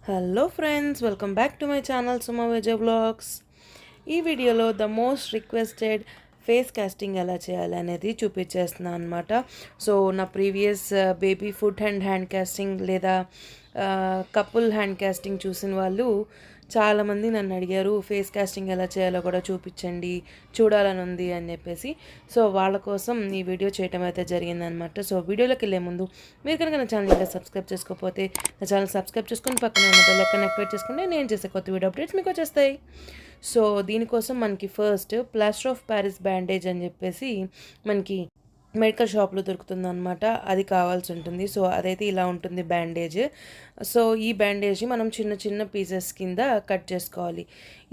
Hello friends, welcome back to my channel sumavijayvlogs. ఈ వీడియోలో the most requested face casting ఎలా చేయాలి అనేది చూపించేస్తున్నాను అనమాట. సో నా previous baby foot and hand casting లేదా కపుల్ హ్యాండ్ కాస్టింగ్ చూసిన వాళ్ళు చాలామంది నన్ను అడిగారు, ఫేస్ కాస్టింగ్ ఎలా చేయాలో కూడా చూపించండి, చూడాలని ఉంది అని చెప్పేసి. సో వాళ్ళ కోసం ఈ వీడియో చేయటం అయితే జరిగిందనమాట. సో వీడియోలోకి వెళ్ళే ముందు మీరు కనుక నా ఛానల్ ఇంకా సబ్స్క్రైబ్ చేసుకోకపోతే నా ఛానల్ సబ్స్క్రైబ్ చేసుకుని పక్కన ఉన్న బెల్ ఐకాన్ యాక్టివేట్ చేసుకుంటే నేను చేసే కొత్త వీడియో అప్డేట్స్ మీకు వచ్చేస్తాయి. సో దీనికోసం మనకి first plaster of Paris bandage అని చెప్పేసి మనకి మెడికల్ షాప్లో దొరుకుతుంది అనమాట. అది కావాల్సి ఉంటుంది. సో అదైతే ఇలా ఉంటుంది బ్యాండేజ్. సో ఈ బ్యాండేజ్ మనం చిన్న చిన్న పీసెస్ కింద కట్ చేసుకోవాలి.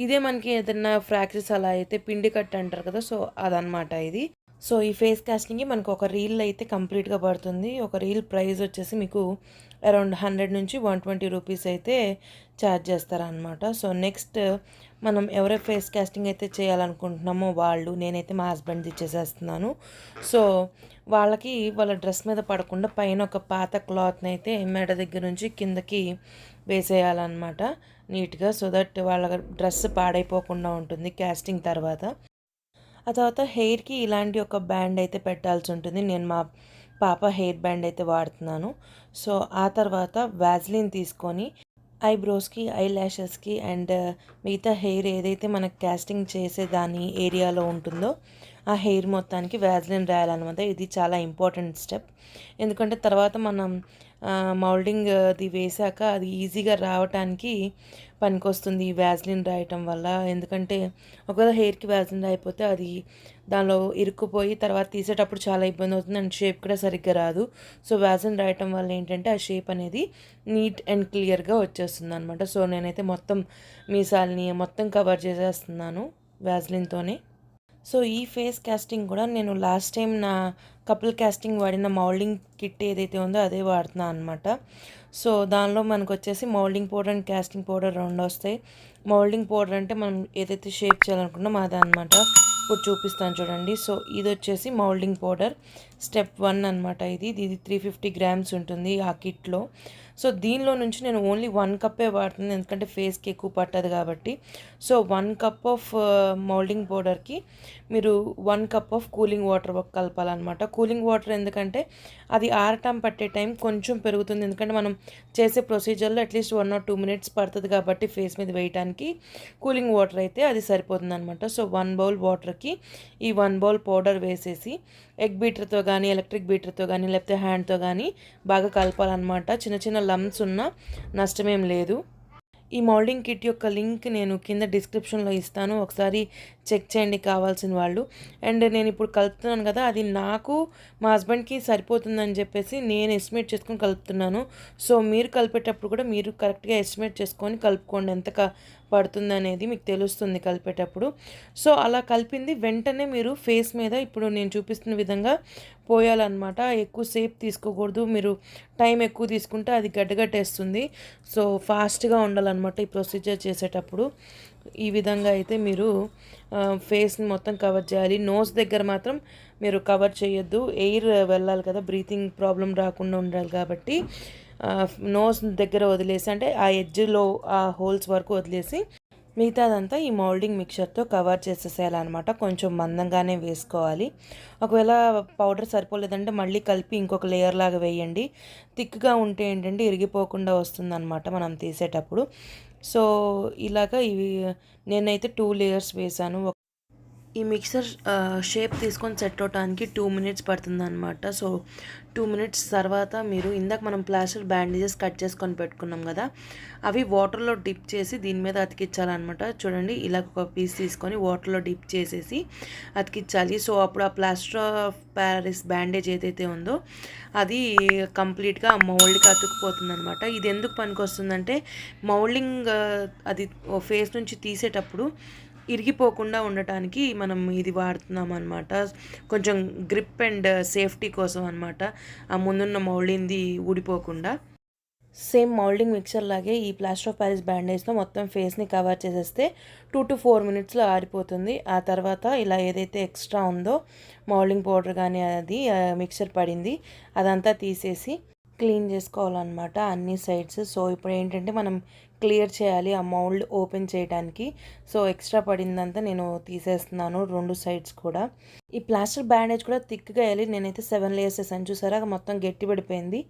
ఇదే మనకి ఏదైనా ఫ్రాక్చర్స్ అలా అయితే పిండి కట్ అంటారు కదా, సో అదనమాట ఇది. సో ఈ ఫేస్ కాస్టింగ్కి మనకు ఒక రీల్ అయితే కంప్లీట్గా పడుతుంది. ఒక రీల్ ప్రైస్ వచ్చేసి మీకు అరౌండ్ 100 నుంచి 120 రూపీస్ అయితే ఛార్జ్ చేస్తారనమాట. సో నెక్స్ట్ మనం ఎవరైతే ఫేస్ కాస్టింగ్ అయితే చేయాలనుకుంటున్నామో వాళ్ళు, నేనైతే మా హస్బెండ్ది చేసేస్తున్నాను. సో వాళ్ళకి వాళ్ళ డ్రెస్ మీద పడకుండా పైన ఒక పాత క్లాత్ని అయితే మెడ దగ్గర నుంచి కిందకి వేసేయాలన్నమాట నీట్గా, సో దట్ వాళ్ళ డ్రెస్ పాడైపోకుండా ఉంటుంది కాస్టింగ్ తర్వాత. ఆ తర్వాత హెయిర్కి ఇలాంటి ఒక బ్యాండ్ అయితే పెట్టాల్సి ఉంటుంది. నేను మా పాప హెయిర్ బ్యాండ్ అయితే వాడుతున్నాను. సో ఆ తర్వాత వ్యాజ్లిన్ తీసుకొని ఐబ్రోస్కి, ఐ ల్యాషెస్కి అండ్ మిగతా హెయిర్ ఏదైతే మనకు కాస్టింగ్ చేసే దాని ఏరియాలో ఉంటుందో ఆ హెయిర్ మొత్తానికి వ్యాజ్లిన్ రాయాలన్నమాట. ఇది చాలా ఇంపార్టెంట్ స్టెప్. ఎందుకంటే తర్వాత మనం మౌల్డింగ్ అది వేసాక అది ఈజీగా రావటానికి పనికొస్తుంది ఈ వ్యాజ్లిన్ రాయటం వల్ల. ఎందుకంటే ఒకవేళ హెయిర్కి వ్యాజ్లిన్ రాయిపోతే అది దానిలో ఇరుక్కుపోయి తర్వాత తీసేటప్పుడు చాలా ఇబ్బంది అవుతుంది అండ్ షేప్ కూడా సరిగ్గా రాదు. సో వ్యాజ్లిన్ రాయటం వల్ల ఏంటంటే ఆ షేప్ అనేది నీట్ అండ్ క్లియర్గా వచ్చేస్తుంది అనమాట. సో నేనైతే మొత్తం మీసాలని మొత్తం కవర్ చేసేస్తున్నాను వ్యాజ్లిన్తోనే. సో ఈ ఫేస్ కాస్టింగ్ కూడా నేను లాస్ట్ టైం నా కపుల్ కాస్టింగ్ వాడిన మౌల్డింగ్ కిట్ ఏదైతే ఉందో అదే వాడుతున్నాను అనమాట. సో దానిలో మనకు వచ్చేసి moulding powder and casting powder రెండు వస్తాయి. మౌల్డింగ్ పౌడర్ అంటే మనం ఏదైతే షేప్ చేయాలనుకున్నామో అదనమాట. ఇప్పుడు చూపిస్తాను చూడండి. సో ఇది వచ్చేసి మౌల్డింగ్ పౌడర్ స్టెప్ 1 అనమాట. ఇది 350 గ్రామ్స్ ఉంటుంది ఆ కిట్లో. సో దీనిలో నుంచి నేను ఓన్లీ 1 కప్పే వాడుతున్నాను, ఎందుకంటే ఫేస్కి ఎక్కువ పట్టదు కాబట్టి. సో 1 కప్ ఆఫ్ మౌల్డింగ్ పౌడర్కి మీరు 1 కప్ ఆఫ్ కూలింగ్ వాటర్ కలపాలన్నమాట. కూలింగ్ వాటర్ ఎందుకంటే అది ఆరటం పట్టే టైం కొంచెం పెరుగుతుంది, ఎందుకంటే మనం చేసే ప్రొసీజర్లో అట్లీస్ట్ 1 or 2 minutes పడుతుంది కాబట్టి ఫేస్ మీద వేయడానికి కూలింగ్ వాటర్ అయితే అది సరిపోతుంది అనమాట. సో 1 బౌల్ వాటర్కి ఈ 1 బౌల్ పౌడర్ వేసేసి ఎగ్ బీటర్తో కానీ, ఎలక్ట్రిక్ బీటర్తో కానీ, లేకపోతే హ్యాండ్తో కానీ బాగా కలపాలన్నమాట. చిన్న చిన్న లమ్స్ ఉన్నా నష్టమేం లేదు. ఈ మౌల్డింగ్ కిట్ యొక్క లింక్ నేను కింద డిస్క్రిప్షన్లో ఇస్తాను, ఒకసారి చెక్ చేయండి కావాల్సిన వాళ్ళు. అండ్ నేను ఇప్పుడు కలుపుతున్నాను కదా, అది నాకు మా హస్బెండ్కి సరిపోతుందని చెప్పేసి నేను ఎస్టిమేట్ చేసుకొని కలుపుతున్నాను. సో మీరు కలిపేటప్పుడు కూడా మీరు కరెక్ట్గా ఎస్టిమేట్ చేసుకొని కలుపుకోండి, ఎంత పడుతుంది అనేది మీకు తెలుస్తుంది కలిపేటప్పుడు. సో అలా కలిపింది వెంటనే మీరు ఫేస్ మీద ఇప్పుడు నేను చూపిస్తున్న విధంగా పోయాలన్నమాట. ఎక్కువసేపు తీసుకోకూడదు, మీరు టైం ఎక్కువ తీసుకుంటే అది గడ్డగట్టేస్తుంది. సో ఫాస్ట్గా ఉండాలన్నమాట ఈ ప్రొసీజర్ చేసేటప్పుడు. ఈ విధంగా అయితే మీరు ఫేస్ని మొత్తం కవర్ చేయాలి. నోస్ దగ్గర మాత్రం మీరు కవర్ చేయొద్దు, ఎయిర్ వెళ్ళాలి కదా, బ్రీతింగ్ ప్రాబ్లం రాకుండా ఉండాలి కాబట్టి నోస్ దగ్గర వదిలేసి, అంటే ఆ ఎడ్జ్లో ఆ హోల్స్ వరకు వదిలేసి మిగతాదంతా ఈ మౌల్డింగ్ మిక్చర్తో కవర్ చేసేసేయాలన్నమాట. కొంచెం మందంగానే వేసుకోవాలి. ఒకవేళ పౌడర్ సరిపోలేదంటే మళ్ళీ కలిపి ఇంకొక లేయర్ లాగా వేయండి. థిక్గా ఉంటే ఏంటంటే ఇరిగిపోకుండా వస్తుందన్నమాట మనం తీసేటప్పుడు. సో ఇలాగా ఇవి నేనైతే 2 లేయర్స్ వేసాను. ఈ మిక్సర్ షేప్ తీసుకొని సెట్ అవడానికి 2 minutes పడుతుంది అనమాట. సో 2 minutes తర్వాత మీరు ఇందాక మనం ప్లాస్టర్ బ్యాండేజెస్ కట్ చేసుకొని పెట్టుకున్నాం కదా, అవి వాటర్లో డిప్ చేసి దీని మీద అతికించాలన్నమాట. చూడండి, ఇలా ఒక పీస్ తీసుకొని వాటర్లో డిప్ చేసేసి అతికించాలి. సో అప్పుడు ఆ ప్లాస్టర్ ఆఫ్ ప్యారిస్ బ్యాండేజ్ ఏదైతే ఉందో అది కంప్లీట్గా ఆ మౌల్డ్కి అతుక్కుపోతుంది అనమాట. ఇది ఎందుకు పనికి వస్తుందంటే మౌల్డింగ్ అది ఫేస్ నుంచి తీసేటప్పుడు ఇరిగిపోకుండా ఉండటానికి మనం ఇది వాడుతున్నాం అనమాట. కొంచెం గ్రిప్ అండ్ సేఫ్టీ కోసం అనమాట, ఆ ముందున్న మౌల్డింగ్ది ఊడిపోకుండా. సేమ్ మౌల్డింగ్ మిక్చర్ లాగే ఈ ప్లాస్టర్ ఆఫ్ ప్యారిస్ బ్యాండేజ్తో మొత్తం ఫేస్ని కవర్ చేసేస్తే 2 to 4 minutesలో ఆరిపోతుంది. ఆ తర్వాత ఇలా ఏదైతే ఎక్స్ట్రా ఉందో మౌల్డింగ్ పౌడర్ కానీ అది మిక్చర్ పడింది అదంతా తీసేసి క్లీన్ చేసుకోవాలన్నమాట అన్ని సైడ్స్. సో ఇప్పుడు ఏంటంటే మనం క్లియర్ చేయాలి ఆ మౌల్డ్ ఓపెన్ చేయడానికి. సో ఎక్స్ట్రా పడిందంతా నేను తీసేస్తున్నాను 2 సైడ్స్ కూడా. ఈ ప్లాస్టర్ బ్యాండేజ్ కూడా థిక్గా వేయాలి. నేనైతే 7 లేయర్స్ వేసాను, చూసారా మొత్తం గట్టి పడిపోయింది.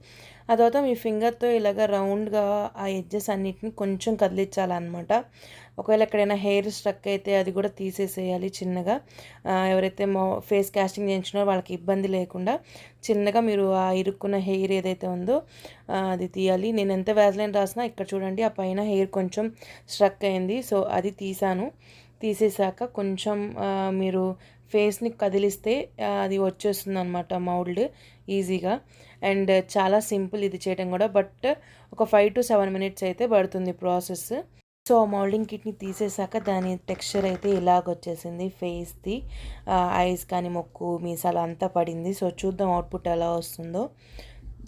ఆ తర్వాత మీ ఫింగర్తో ఇలాగ రౌండ్గా ఆ ఎడ్జెస్ అన్నిటిని కొంచెం కదిలించాలన్నమాట. ఒకవేళ ఎక్కడైనా హెయిర్ స్ట్రక్ అయితే అది కూడా తీసేసేయాలి చిన్నగా. ఎవరైతే ఫేస్ కాస్టింగ్ చేయించినారో వాళ్ళకి ఇబ్బంది లేకుండా చిన్నగా మీరు ఆ ఇరుక్కున్న హెయిర్ ఏదైతే ఉందో అది తీయాలి. నేను ఎంత వ్యాజ్లైన్ రాసినా ఇక్కడ చూడండి ఆ పైన హెయిర్ కొంచెం స్ట్రక్ అయింది. సో అది తీసేసాక కొంచెం మీరు ఫేస్ని కదిలిస్తే అది వచ్చేస్తుంది అనమాట మౌల్డ్ ఈజీగా. అండ్ చాలా సింపుల్ ఇది చేయడం కూడా, బట్ ఒక 5 to 7 minutes అయితే పడుతుంది ప్రాసెస్. సో మౌల్డింగ్ కిట్ని తీసేసాక దాని టెక్స్చర్ అయితే ఇలాగొచ్చేసింది ఫేస్ది. ఐస్ కానీ మొక్కు మీసాలు అంతా పడింది. సో చూద్దాం అవుట్పుట్ ఎలా వస్తుందో.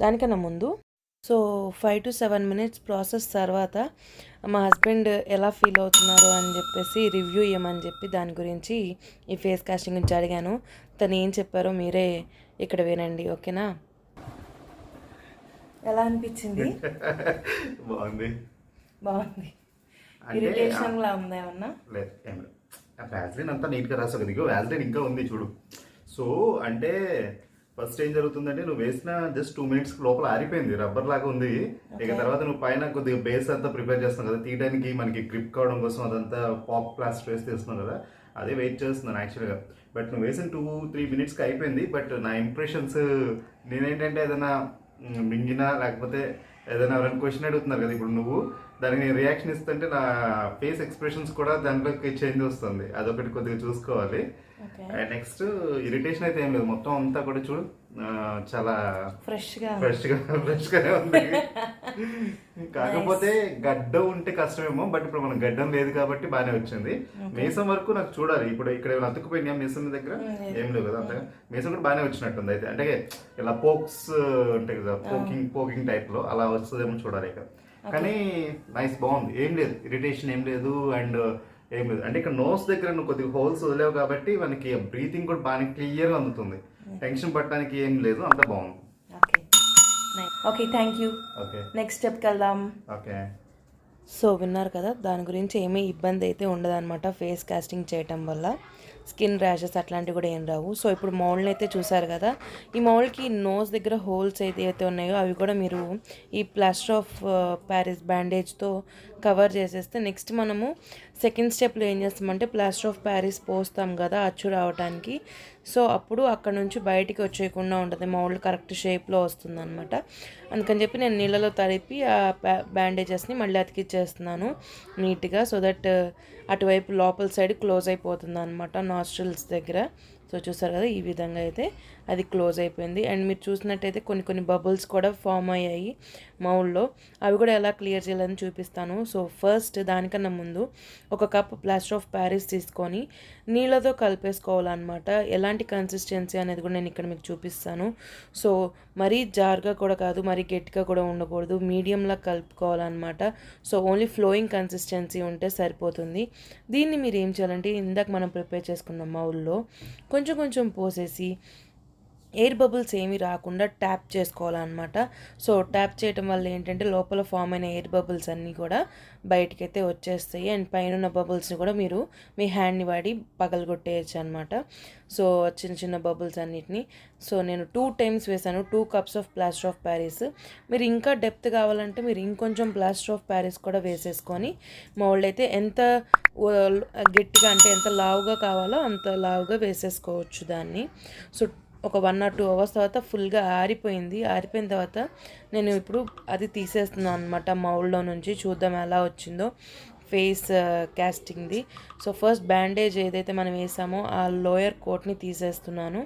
దానికన్నా ముందు సో 5 to 7 minutes ప్రాసెస్ తర్వాత మా హస్బెండ్ ఎలా ఫీల్ అవుతున్నారు అని చెప్పేసి రివ్యూ ఇవ్వమని చెప్పి దాని గురించి ఈ ఫేస్ కాస్టింగ్ గురించి అడిగాను. తను ఏం చెప్పారో మీరే ఇక్కడ వినండి, ఓకేనా? ఎలా అనిపించింది? బాగుంది. ఇరిటేషన్ లా ఉందా ఏమన్నా? లేదు, వ్యాజ్లిన్ అంతా నీట్గా రాసావు కదా, వ్యాజ్లిన్ ఇంకా ఉంది చూడు. సో అంటే ఫస్ట్ ఏం జరుగుతుందంటే నువ్వు వేసిన జస్ట్ 2 minutes లోపల ఆరిపోయింది, రబ్బర్ లాగా ఉంది. ఇక తర్వాత నువ్వు పైన కొద్దిగా బేస్ అంతా ప్రిపేర్ చేస్తున్నావు కదా, తీయడానికి మనకి గ్రిప్ కావడం కోసం అదంతా పాప్ ప్లాస్టర్ వేసి తీస్తున్నావు కదా, అదే వెయిట్ చేస్తున్నాను యాక్చువల్గా. బట్ నువ్వు వేసిన 2-3 minutesకి అయిపోయింది. బట్ నా ఇంప్రెషన్స్ నేనేంటంటే ఏదైనా మింగినా లేకపోతే ఏదైనా ఎవరైనా క్వశ్చన్ అడుగుతున్నారు కదా, ఇప్పుడు నువ్వు దానికి నేను రియాక్షన్ ఇస్తుంటే నా ఫేస్ ఎక్స్ప్రెషన్స్ కూడా దాంట్లోకి చేంజ్ వస్తుంది, అదొకటి కొద్దిగా చూసుకోవాలి. అండ్ నెక్స్ట్ ఇరిటేషన్ అయితే ఏం లేదు, మొత్తం అంతా కూడా చూడు చాలా ఫ్రెష్గానే ఉంది. కాకపోతే గడ్డం ఉంటే కష్టమేమో, బట్ ఇప్పుడు మనకు గడ్డం లేదు కాబట్టి బాగానే వచ్చింది. మీసం వరకు నాకు చూడాలి, ఇప్పుడు ఇక్కడ ఏమైనా అతుక్కుపోయినా మీసం దగ్గర ఏం లేవు కదా అంతగా, మీసం కూడా బాగానే వచ్చినట్టుంది. అయితే అంటే ఇలా పోక్స్ ఉంటాయి కదా, పోకింగ్ టైప్ లో అలా వస్తుందేమో చూడాలి ఇక. కానీ నైస్, బాగుంది, ఏం లేదు ఇరిటేషన్ ఏం లేదు. అండ్ ఏం లేదు అంటే ఇక్కడ నోస్ దగ్గర నువ్వు కొద్దిగా హోల్స్ వదిలేవు కాబట్టి మనకి బ్రీతింగ్ కూడా బాగా క్లియర్గా అందుతుంది, టెన్షన్ పట్టడానికి ఏం లేదు, అంత బాగుంది. Okay, thank you. Okay, next స్టెప్కి వెళ్దాం. ఓకే. సో విన్నారు కదా, దాని గురించి ఏమీ ఇబ్బంది అయితే ఉండదన్నమాట ఫేస్ కాస్టింగ్ చేయటం వల్ల. స్కిన్ ర్యాషెస్ అట్లాంటివి కూడా ఏం రావు. సో ఇప్పుడు మౌల్డ్ని అయితే చూసారు కదా, ఈ మౌల్డ్కి నోస్ దగ్గర హోల్స్ అయితే ఉన్నాయో అవి కూడా మీరు ఈ ప్లాస్టర్ ఆఫ్ ప్యారిస్ బ్యాండేజ్తో కవర్ చేసేస్తే నెక్స్ట్ మనము సెకండ్ స్టెప్లో ఏం చేస్తామంటే ప్లాస్టర్ ఆఫ్ ప్యారిస్ పోస్తాం కదా అచ్చు రావడానికి. సో అప్పుడు అక్కడ నుంచి బయటికి వచ్చేయకుండా ఉంటుంది, మౌల్డ్ కరెక్ట్ షేప్లో వస్తుంది అనమాట. అందుకని చెప్పి నేను నీళ్ళలో తడిపి ఆ బ్యాండేజెస్ని మళ్ళీ అతికిచ్చేస్తున్నాను నీట్గా, సో దట్ అటువైపు లోపల సైడ్ క్లోజ్ అయిపోతుంది అనమాట నాస్ట్రిల్స్ దగ్గర. సో చూసారు కదా, ఈ విధంగా అయితే అది క్లోజ్ అయిపోయింది. అండ్ మీరు చూసినట్టయితే కొన్ని బబుల్స్ కూడా ఫామ్ అయ్యాయి మౌల్డ్లో, అవి కూడా ఎలా క్లియర్ చేయాలని చూపిస్తాను. సో ఫస్ట్ దానికన్నా ముందు ఒక కప్ ప్లాస్టర్ ఆఫ్ ప్యారిస్ తీసుకొని నీళ్ళతో కలిపేసుకోవాలన్నమాట. ఎలాంటి కన్సిస్టెన్సీ అనేది కూడా నేను ఇక్కడ మీకు చూపిస్తాను. సో మరీ జార్గా కూడా కాదు, మరీ గట్టిగా కూడా ఉండకూడదు, మీడియంలా కలుపుకోవాలన్నమాట. సో ఓన్లీ ఫ్లోయింగ్ కన్సిస్టెన్సీ ఉంటే సరిపోతుంది. దీన్ని మీరు ఏం చేయాలంటే ఇందాక మనం ప్రిపేర్ చేసుకున్న మౌల్డ్లో కొంచెం పోసేసి ఎయిర్ బబుల్స్ ఏమీ రాకుండా ట్యాప్ చేసుకోవాలన్నమాట. సో ట్యాప్ చేయటం వల్ల ఏంటంటే లోపల ఫామ్ అయిన ఎయిర్ బబుల్స్ అన్నీ కూడా బయటకైతే వచ్చేస్తాయి. అండ్ పైన ఉన్న బబుల్స్ని కూడా మీరు మీ హ్యాండ్ని వాడి పగలగొట్టేయచ్చు అనమాట. సో చిన్న బబుల్స్ అన్నిటిని. సో నేను 2 times వేసాను, 2 cups of plaster of Paris. మీరు ఇంకా డెప్త్ కావాలంటే మీరు ఇంకొంచెం ప్లాస్టర్ ఆఫ్ ప్యారిస్ కూడా వేసేసుకొని మౌల్డ్ అయితే ఎంత గట్టిగా అంటే ఎంత లావుగా కావాలో అంత లావుగా వేసేసుకోవచ్చు దాన్ని. సో ఒక 1 or 2 hours తర్వాత ఫుల్గా ఆరిపోయిన తర్వాత నేను ఇప్పుడు అది తీసేస్తున్నాను అనమాట మౌల్డ్లో నుంచి. చూద్దాం ఎలా వచ్చిందో ఫేస్ కాస్టింగ్ది. సో ఫస్ట్ బ్యాండేజ్ ఏదైతే మనం వేసామో ఆ లోయర్ కోట్ని తీసేస్తున్నాను.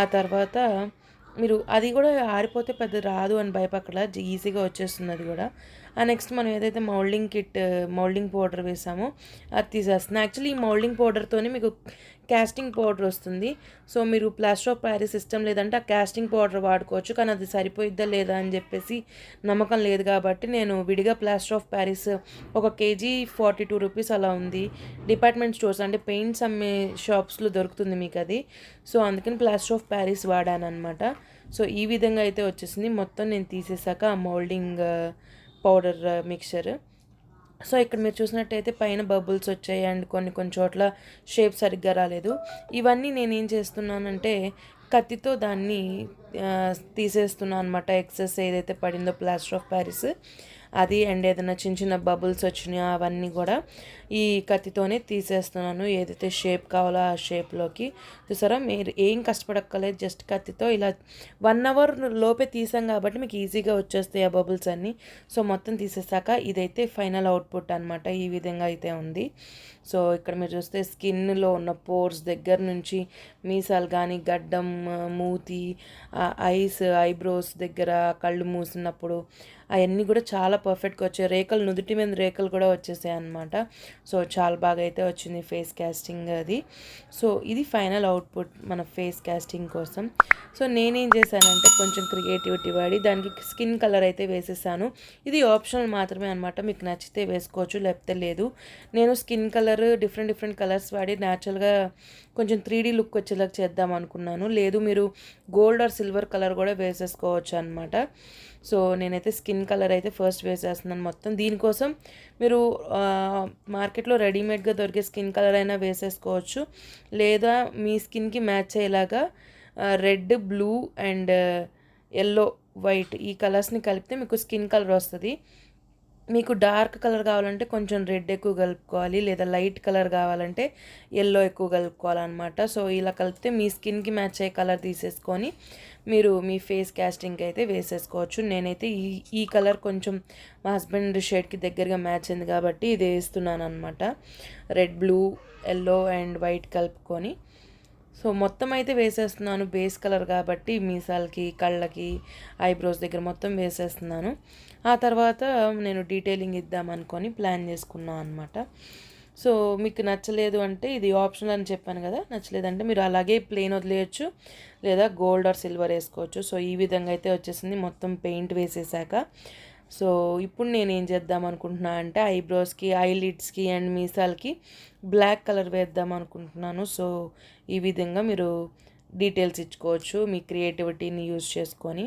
ఆ తర్వాత మీరు అది కూడా ఆరిపోతే పెద్ద రాదు అని భయపడలా, ఈజీగా వచ్చేస్తుంది అది కూడా. నెక్స్ట్ మనం ఏదైతే మౌల్డింగ్ పౌడర్ వేసామో అది తీసేస్తుంది. యాక్చువల్లీ ఈ మౌల్డింగ్ పౌడర్తోనే మీకు కాస్టింగ్ పౌడర్ వస్తుంది. సో మీరు ప్లాస్టర్ ఆఫ్ ప్యారిస్ సిస్టమ్ లేదంటే ఆ కాస్టింగ్ పౌడర్ వాడుకోవచ్చు, కానీ అది సరిపోయిద్దా లేదా అని చెప్పేసి నమ్మకం లేదు కాబట్టి నేను విడిగా plaster of Paris 1 kg 42 rupees అలా ఉంది. డిపార్ట్మెంట్ స్టోర్స్ అంటే పెయింట్స్ అమ్మే షాప్స్లో దొరుకుతుంది మీకు అది. సో అందుకని ప్లాస్టర్ ఆఫ్ ప్యారిస్ వాడాను అనమాట. సో ఈ విధంగా అయితే వచ్చేసింది. మొత్తం నేను తీసేసాక ఆ మౌల్డింగ్ పౌడర్ మిక్చర్. సో ఇక్కడ మీరు చూసినట్టయితే పైన బబుల్స్ వచ్చాయి అండ్ కొన్ని కొన్ని చోట్ల షేప్ సరిగ్గా రాలేదు. ఇవన్నీ నేనేం చేస్తున్నానంటే కత్తితో దాన్ని తీసేస్తున్నాను అనమాట. ఎక్సెస్ ఏదైతే పడిందో ప్లాస్టర్ ఆఫ్ ప్యారిస్ అది అండ్ ఏదైనా చిన్న చిన్న బబుల్స్ వచ్చినాయో అవన్నీ కూడా ఈ కత్తితోనే తీసేస్తున్నాను. ఏదైతే షేప్ కావాలో ఆ షేప్లోకి. చూసారా, మీరు ఏం కష్టపడక్కర్లేదు, జస్ట్ కత్తితో ఇలా 1 అవర్ లోపే తీసాం కాబట్టి మీకు ఈజీగా వచ్చేస్తాయి ఆ బబుల్స్ అన్నీ. సో మొత్తం తీసేసాక ఇదైతే ఫైనల్ అవుట్పుట్ అనమాట. ఈ విధంగా అయితే ఉంది. సో ఇక్కడ మీరు చూస్తే స్కిన్లో ఉన్న పోర్స్ దగ్గర నుంచి మీసాలు కానీ, గడ్డం, మూతి, ఐస్, ఐబ్రోస్ దగ్గర కళ్ళు మూసినప్పుడు అవన్నీ కూడా చాలా పర్ఫెక్ట్గా వచ్చాయి. రేఖలు, నుదుటి మీద రేఖలు కూడా వచ్చేసాయి అనమాట. సో చాలా బాగా అయితే వచ్చింది ఫేస్ క్యాస్టింగ్ అది. సో ఇది ఫైనల్ అవుట్పుట్ మన ఫేస్ క్యాస్టింగ్ కోసం. సో నేనేం చేశానంటే కొంచెం క్రియేటివిటీ వాడి దానికి స్కిన్ కలర్ అయితే వేసేసాను. ఇది ఆప్షనల్ మాత్రమే అనమాట, మీకు నచ్చితే వేసుకోవచ్చు లేకపోతే లేదు. నేను స్కిన్ కలర్ డిఫరెంట్ కలర్స్ వాడి న్యాచురల్గా కొంచెం 3D లుక్ వచ్చేలాగా చేద్దాం అనుకున్నాను. లేదు మీరు గోల్డ్ ఆర్ సిల్వర్ కలర్ కూడా వేసేసుకోవచ్చు అనమాట. సో నేనైతే స్కిన్ కలర్ అయితే ఫస్ట్ వేసేస్తున్నాను మొత్తం. దీనికోసం మీరు మార్కెట్లో రెడీమేడ్గా దొరికే స్కిన్ కలర్ అయినా వేసేసుకోవచ్చు, లేదా మీ స్కిన్కి మ్యాచ్ అయ్యేలాగా red, blue and yellow, white ఈ కలర్స్ని కలిపితే మీకు స్కిన్ కలర్ వస్తుంది. మీకు డార్క్ కలర్ కావాలంటే కొంచెం రెడ్ ఎక్కువ కలుపుకోవాలి, లేదా లైట్ కలర్ కావాలంటే ఎల్లో ఎక్కువ కలుపుకోవాలన్నమాట. సో ఇలా కలిపితే మీ స్కిన్కి మ్యాచ్ అయ్యే కలర్ తీసేసుకొని మీరు మీ ఫేస్ క్యాస్టింగ్కి అయితే వేసేసుకోవచ్చు. నేనైతే ఈ కలర్ కొంచెం మా హస్బెండ్ షేడ్కి దగ్గరగా మ్యాచ్ అయింది కాబట్టి ఇది వేస్తున్నాను అనమాట. Red, blue, yellow and white కలుపుకొని సో మొత్తం అయితే వేసేస్తున్నాను. బేస్ కలర్ కాబట్టి మీసాలకి, కళ్ళకి, ఐబ్రోస్ దగ్గర మొత్తం వేసేస్తున్నాను. ఆ తర్వాత నేను డీటెయిలింగ్ ఇద్దామనుకొని ప్లాన్ చేసుకున్నాను అనమాట. సో మీకు నచ్చలేదు అంటే ఇది ఆప్షనల్ అని చెప్పాను కదా, నచ్చలేదంటే మీరు అలాగే ప్లెయిన్ వదిలేయచ్చు, లేదా గోల్డ్ ఆర్ సిల్వర్ వేసుకోవచ్చు. సో ఈ విధంగా అయితే వచ్చేసింది మొత్తం పెయింట్ వేసేసాక. సో ఇప్పుడు నేను ఏం చేద్దాం అనుకుంటున్నా అంటే ఐబ్రోస్కి, ఐలిడ్స్కి అండ్ మీసాలకి బ్లాక్ కలర్ వేద్దాం అనుకుంటున్నాను. సో ఈ విధంగా మీరు డీటెయిల్స్ ఇచ్చుకోవచ్చు మీ క్రియేటివిటీని యూజ్ చేసుకొని.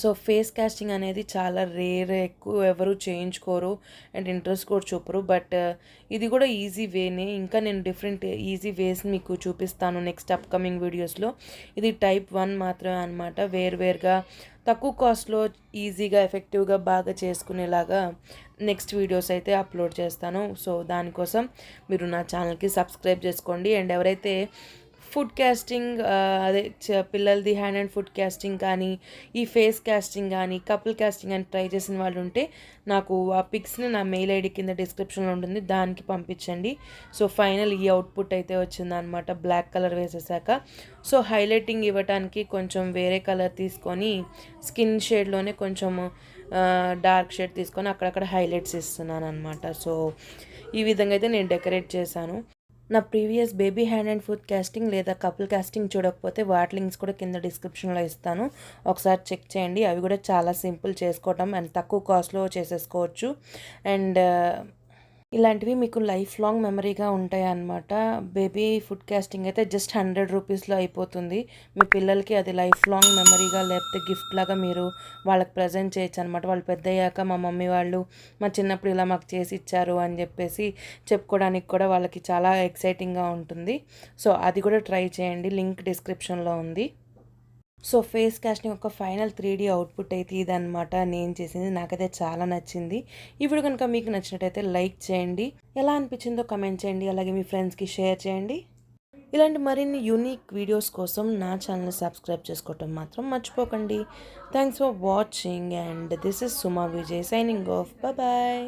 సో ఫేస్ కాస్టింగ్ అనేది చాలా రేర్, ఎక్కువ ఎవరు చేయించుకోరు అండ్ ఇంట్రెస్ట్ కూడా చూపరు. బట్ ఇది కూడా ఈజీ వేనే. ఇంకా నేను డిఫరెంట్ ఈజీ వేస్ని మీకు చూపిస్తాను నెక్స్ట్ అప్కమింగ్ వీడియోస్లో. ఇది టైప్ 1 మాత్రమే అనమాట. వేరుగా తక్కువ కాస్ట్లో ఈజీగా, ఎఫెక్టివ్గా బాగా చేసుకునేలాగా నెక్స్ట్ వీడియోస్ అయితే అప్లోడ్ చేస్తాను. సో దానికోసం మీరు నా ఛానల్కి సబ్స్క్రైబ్ చేసుకోండి. అండ్ ఎవరైతే ఫుడ్ క్యాస్టింగ్ అదే పిల్లలది హ్యాండ్ అండ్ ఫుడ్ క్యాస్టింగ్ కానీ, ఈ ఫేస్ క్యాస్టింగ్ కానీ, కపుల్ క్యాస్టింగ్ అని ట్రై చేసిన వాళ్ళు ఉంటే నాకు ఆ పిక్స్ని నా మెయిల్ ఐడి కింద డిస్క్రిప్షన్లో ఉంటుంది, దానికి పంపించండి. సో ఫైనల్ ఈ అవుట్పుట్ అయితే వచ్చిందనమాట బ్లాక్ కలర్ వేసేసాక. సో హైలైటింగ్ ఇవ్వడానికి కొంచెం వేరే కలర్ తీసుకొని స్కిన్ షేడ్లోనే కొంచెం డార్క్ షేడ్ తీసుకొని అక్కడక్కడ హైలైట్స్ ఇస్తున్నాను అనమాట. సో ఈ విధంగా అయితే నేను డెకరేట్ చేశాను. నా previous baby hand and food casting లేదా కపుల్ క్యాస్టింగ్ చూడకపోతే వాటి లింక్స్ కూడా కింద డిస్క్రిప్షన్లో ఇస్తాను, ఒకసారి చెక్ చేయండి. అవి కూడా చాలా సింపుల్ చేసుకోవటం అండ్ తక్కువ కాస్ట్లో చేసేసుకోవచ్చు. అండ్ ఇలాంటివి మీకు లైఫ్ లాంగ్ మెమరీగా ఉంటాయి అన్నమాట. బేబీ ఫుడ్ క్యాస్టింగ్ అయితే జస్ట్ 100 రూపీస్లో అయిపోతుంది. మీ పిల్లలకి అది లైఫ్ లాంగ్ మెమరీగా లేకపోతే గిఫ్ట్ లాగా మీరు వాళ్ళకి ప్రజెంట్ చేయొచ్చు అనమాట. వాళ్ళు పెద్ద అయ్యాక మా మమ్మీ వాళ్ళు మా చిన్నప్పుడు ఇలా మాకు చేసి ఇచ్చారు అని చెప్పేసి చెప్పుకోవడానికి కూడా వాళ్ళకి చాలా ఎక్సైటింగ్గా ఉంటుంది. సో అది కూడా ట్రై చేయండి, లింక్ డిస్క్రిప్షన్లో ఉంది. సో ఫేస్ క్యాస్టింగ్ యొక్క ఫైనల్ 3D అవుట్పుట్ అయితే ఇదనమాట నేను చేసింది. నాకైతే చాలా నచ్చింది. ఈ వీడియో కనుక మీకు నచ్చినట్టయితే లైక్ చేయండి, ఎలా అనిపించిందో కమెంట్ చేయండి, అలాగే మీ ఫ్రెండ్స్కి షేర్ చేయండి. ఇలాంటి మరిన్ని యూనిక్ వీడియోస్ కోసం నా ఛానల్ని సబ్స్క్రైబ్ చేసుకోవటం మాత్రం మర్చిపోకండి. Thanks for watching and this is Suma Vijay signing off. Bye.